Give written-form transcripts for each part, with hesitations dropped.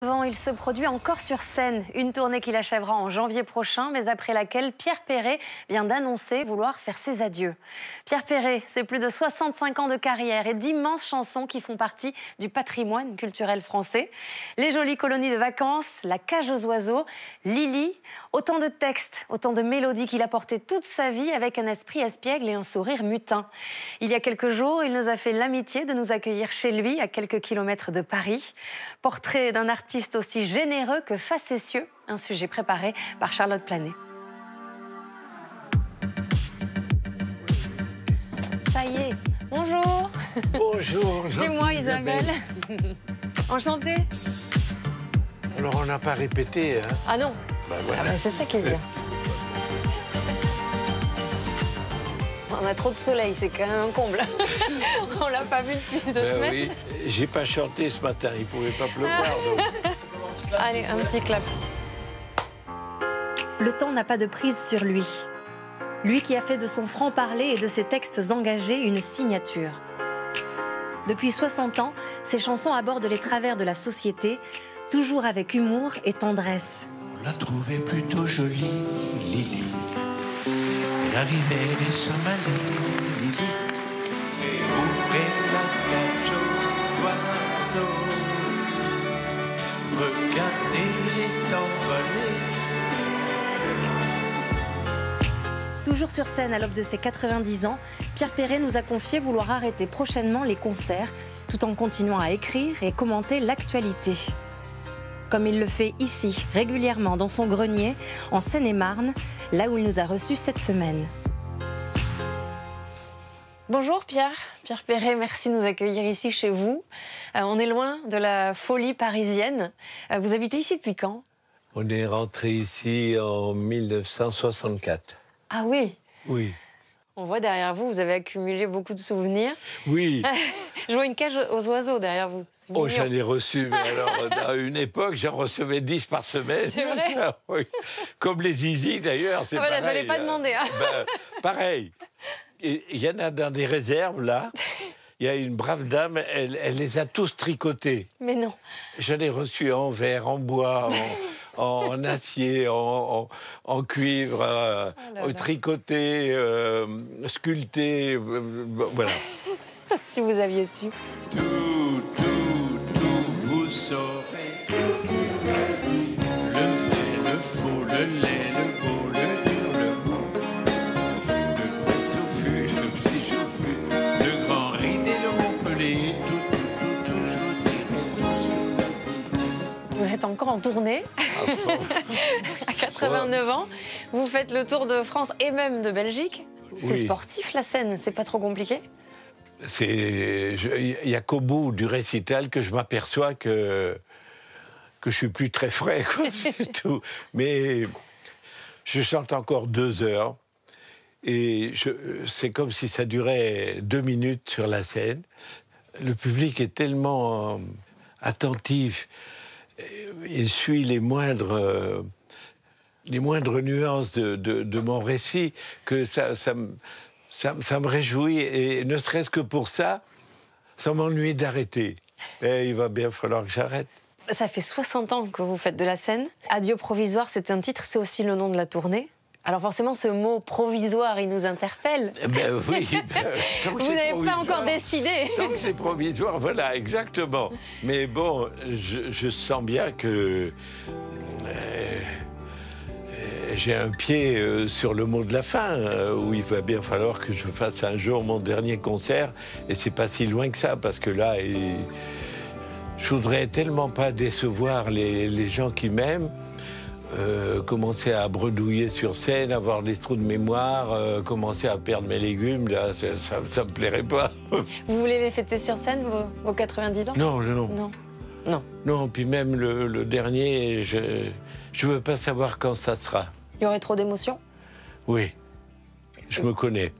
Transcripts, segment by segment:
Il se produit encore sur scène, une tournée qu'il achèvera en janvier prochain, mais après laquelle Pierre Perret vient d'annoncer vouloir faire ses adieux. Pierre Perret, c'est plus de 65 ans de carrière et d'immenses chansons qui font partie du patrimoine culturel français. Les jolies colonies de vacances, La cage aux oiseaux, Lily, autant de textes, autant de mélodies qu'il a portées toute sa vie avec un esprit espiègle et un sourire mutin. Il y a quelques jours, il nous a fait l'amitié de nous accueillir chez lui, à quelques kilomètres de Paris. Portrait d'un artiste aussi généreux que facétieux, un sujet préparé par Charlotte Planet. Ça y est, bonjour. Bonjour. C'est moi Isabelle. Enchantée. Alors on n'a pas répété, hein? Ah non. Bah, voilà. Ah bah, c'est ça qui est bien. On a trop de soleil, c'est quand même un comble. On l'a pas vu depuis 2 semaines. Oui, j'ai pas chanté ce matin, il pouvait pas pleuvoir. Donc. Allez, un petit clap. Le temps n'a pas de prise sur lui. Lui qui a fait de son franc-parler et de ses textes engagés une signature. Depuis 60 ans, ses chansons abordent les travers de la société, toujours avec humour et tendresse. On l'a trouvée plutôt jolie, Lily. Elle arrivait des Somalie, Lily. Et ouvrait la cage aux oiseaux. Regardez-les s'envoler. Toujours sur scène à l'aube de ses 90 ans, Pierre Perret nous a confié vouloir arrêter prochainement les concerts, tout en continuant à écrire et commenter l'actualité. Comme il le fait ici, régulièrement dans son grenier, en Seine-et-Marne, là où il nous a reçus cette semaine. Bonjour Pierre Perret, merci de nous accueillir ici chez vous. On est loin de la folie parisienne. Vous habitez ici depuis quand? On est rentré ici en 1964. Ah oui? Oui. On voit derrière vous, vous avez accumulé beaucoup de souvenirs. Oui. Je vois une cage aux oiseaux derrière vous. Oh, j'en ai reçu, mais alors, à une époque, j'en recevais 10 par semaine. C'est vrai? Oui. Comme les zizi, d'ailleurs, c'est pareil. Voilà, j'allais pas demander. Hein. Ben, pareil. Il y en a dans des réserves, là. Il y a une brave dame, elle les a tous tricotés. Mais non. J'en ai reçu en verre, en bois, en acier, en cuivre, tricoté, sculpté, voilà. Si vous aviez su. Tout, vous saurez. Le vrai, le faux, le laid, le beau, le dur, le mou. Le touffu, le petit chauffu. Le grand ridé, le montpellier. Tout, je dirai. Vous êtes encore en tournée, à 89 ans. Vous faites le tour de France et même de Belgique. C'est sportif, la scène, c'est pas trop compliqué? Il n'y a qu'au bout du récital que je m'aperçois que je suis plus très frais, quoi, c'est tout. Mais je chante encore 2 heures et c'est comme si ça durait 2 minutes sur la scène. Le public est tellement attentif, il suit les moindres nuances de mon récit que ça me réjouit, et ne serait-ce que pour ça, ça m'ennuie d'arrêter. Et il va bien falloir que j'arrête. Ça fait 60 ans que vous faites de la scène. Adieu provisoire, c'est un titre, c'est aussi le nom de la tournée. Alors forcément, ce mot provisoire, il nous interpelle. Ben oui. Vous n'avez pas encore décidé. Tant que c'est provisoire, voilà, exactement. Mais bon, je sens bien que... j'ai un pied sur le mot de la fin, où il va bien falloir que je fasse un jour mon dernier concert, et c'est pas si loin que ça, parce que là, je voudrais tellement pas décevoir les gens qui m'aiment, commencer à bredouiller sur scène, avoir des trous de mémoire, commencer à perdre mes légumes, là, ça me plairait pas. Vous voulez les fêter sur scène, vos 90 ans? Non. Non. Non, puis même le dernier, je veux pas savoir quand ça sera. Il y aurait trop d'émotions? Oui, je me connais.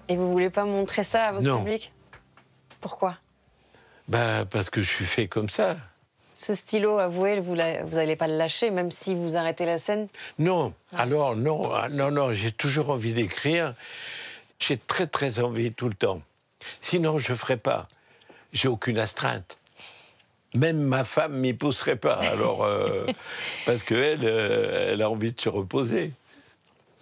Et vous voulez pas montrer ça à votre public? Pourquoi? Bah, parce que je suis fait comme ça. Ce stylo, avouez, vous n'allez pas le lâcher, même si vous arrêtez la scène? Non, alors non, j'ai toujours envie d'écrire. J'ai très, très envie tout le temps. Sinon, je ne ferai pas. J'ai aucune astreinte. Même ma femme m'y pousserait pas, alors, parce qu'elle, elle a envie de se reposer.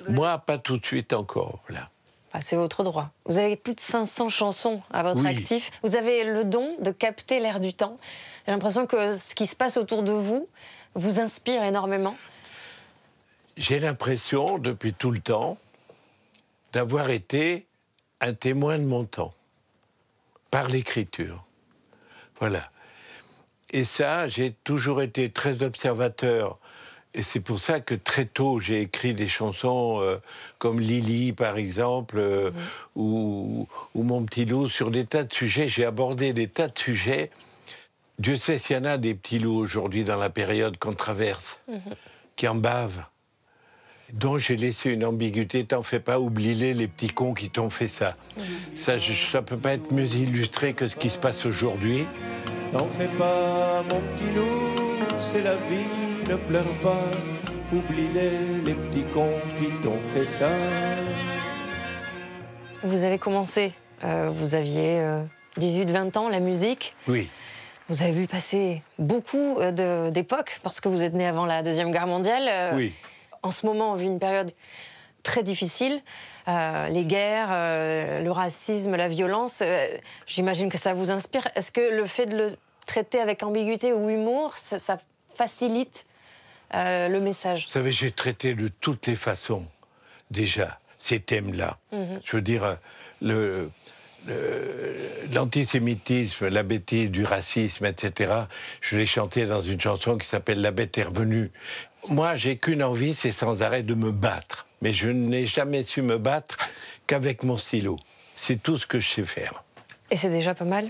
Moi, pas tout de suite encore, là. Ah, c'est votre droit. Vous avez plus de 500 chansons à votre actif. Vous avez le don de capter l'air du temps. J'ai l'impression que ce qui se passe autour de vous vous inspire énormément. J'ai l'impression, depuis tout le temps, d'avoir été un témoin de mon temps, par l'écriture. Voilà. Et ça, j'ai toujours été très observateur. Et c'est pour ça que très tôt, j'ai écrit des chansons comme Lily, par exemple, ou Mon petit loup, sur des tas de sujets. J'ai abordé des tas de sujets. Dieu sait s'il y en a des petits loups aujourd'hui dans la période qu'on traverse, qui en bavent. Donc j'ai laissé une ambiguïté. T'en fais pas, oublie-les, les petits cons qui t'ont fait ça. Ça peut pas être mieux illustré que ce qui se passe aujourd'hui. T'en fais pas, mon petit loup, c'est la vie, ne pleure pas. Oublie-les petits cons qui t'ont fait ça. Vous avez commencé, vous aviez 18-20 ans, la musique. Oui. Vous avez vu passer beaucoup d'époques, parce que vous êtes né avant la Deuxième Guerre mondiale. Oui. En ce moment, on vit une période très difficile. Les guerres, le racisme, la violence, j'imagine que ça vous inspire. Est-ce que le fait de le traiter avec ambiguïté ou humour, ça facilite le message? Vous savez, j'ai traité de toutes les façons, déjà, ces thèmes-là. Je veux dire, l'antisémitisme, la bêtise du racisme, etc., je l'ai chanté dans une chanson qui s'appelle « La bête est revenue ». Moi, j'ai qu'une envie, c'est sans arrêt de me battre. Mais je n'ai jamais su me battre qu'avec mon stylo. C'est tout ce que je sais faire. Et c'est déjà pas mal?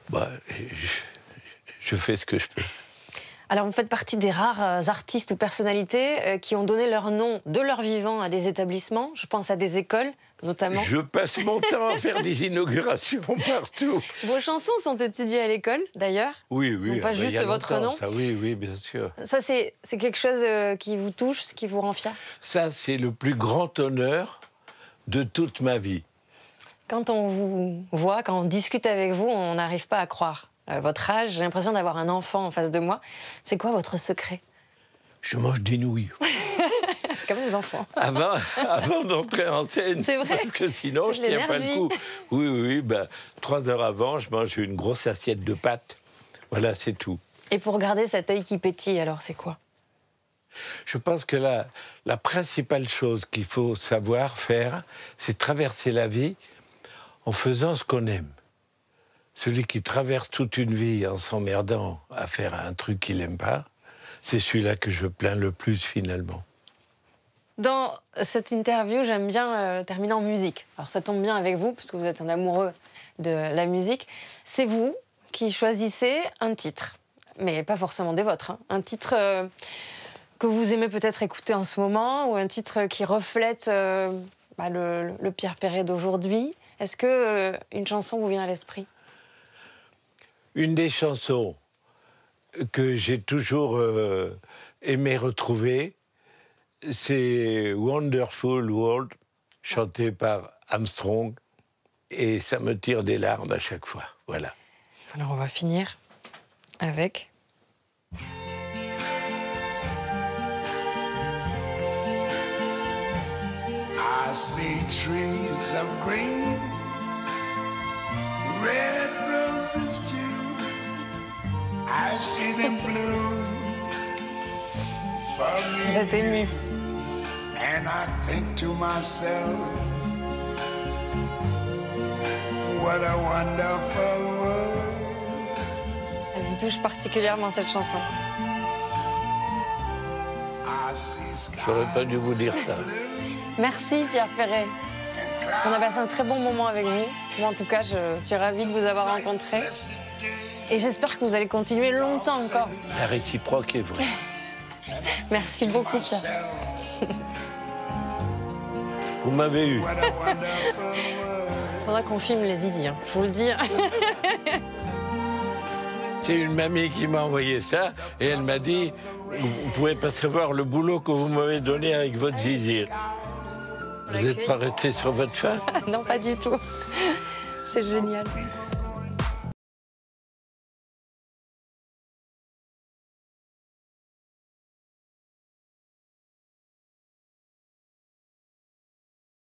Bah, je fais ce que je peux. Alors, vous faites partie des rares artistes ou personnalités qui ont donné leur nom de leur vivant à des établissements. Je pense à des écoles, notamment. Je passe mon temps à faire des inaugurations partout. Vos chansons sont étudiées à l'école, d'ailleurs? Oui, oui. Donc pas il y juste a votre longtemps, nom? ça, oui, oui, bien sûr. Ça, c'est quelque chose qui vous touche, qui vous rend fier? Ça, c'est le plus grand honneur de toute ma vie. Quand on vous voit, quand on discute avec vous, on n'arrive pas à croire. Votre âge, j'ai l'impression d'avoir un enfant en face de moi. C'est quoi votre secret? Je mange des nouilles. Comme les enfants. Avant d'entrer en scène. C'est vrai. Parce que sinon, je C'est de tiens pas le l'énergie. coup. Oui, ben, 3 heures avant, je mange une grosse assiette de pâtes. Voilà, c'est tout. Et pour garder cet œil qui pétille, alors, c'est quoi? Je pense que la principale chose qu'il faut savoir faire, c'est traverser la vie en faisant ce qu'on aime. Celui qui traverse toute une vie en s'emmerdant à faire un truc qu'il n'aime pas, c'est celui-là que je plains le plus, finalement. Dans cette interview, j'aime bien terminer en musique. Alors, ça tombe bien avec vous, puisque vous êtes un amoureux de la musique. C'est vous qui choisissez un titre, mais pas forcément des vôtres. Hein. Un titre que vous aimez peut-être écouter en ce moment, ou un titre qui reflète le Pierre Perret d'aujourd'hui. Est-ce que une chanson vous vient à l'esprit? Une des chansons que j'ai toujours aimé retrouver, c'est Wonderful World, chanté par Armstrong. Et ça me tire des larmes à chaque fois. Voilà. Alors on va finir avec... I see trees of green, red roses too. I see them blue for Vous me. êtes ému. And I think to myself, what a wonderful world. Elle vous touche particulièrement, cette chanson. I see J'aurais pas dû vous dire ça. Merci Pierre Perret. On a passé un très bon moment avec vous. Moi, en tout cas, je suis ravie de vous avoir rencontré. Et j'espère que vous allez continuer longtemps encore. La réciproque est vraie. Merci beaucoup, Pierre. Vous m'avez eu. what a wonderful world. Faudra qu'on filme les Didi, hein, je vous le dis. C'est une mamie qui m'a envoyé ça et elle m'a dit vous pouvez pas savoir le boulot que vous m'avez donné avec votre zizi. Vous n'êtes pas resté sur votre faim? Non, pas du tout. C'est génial.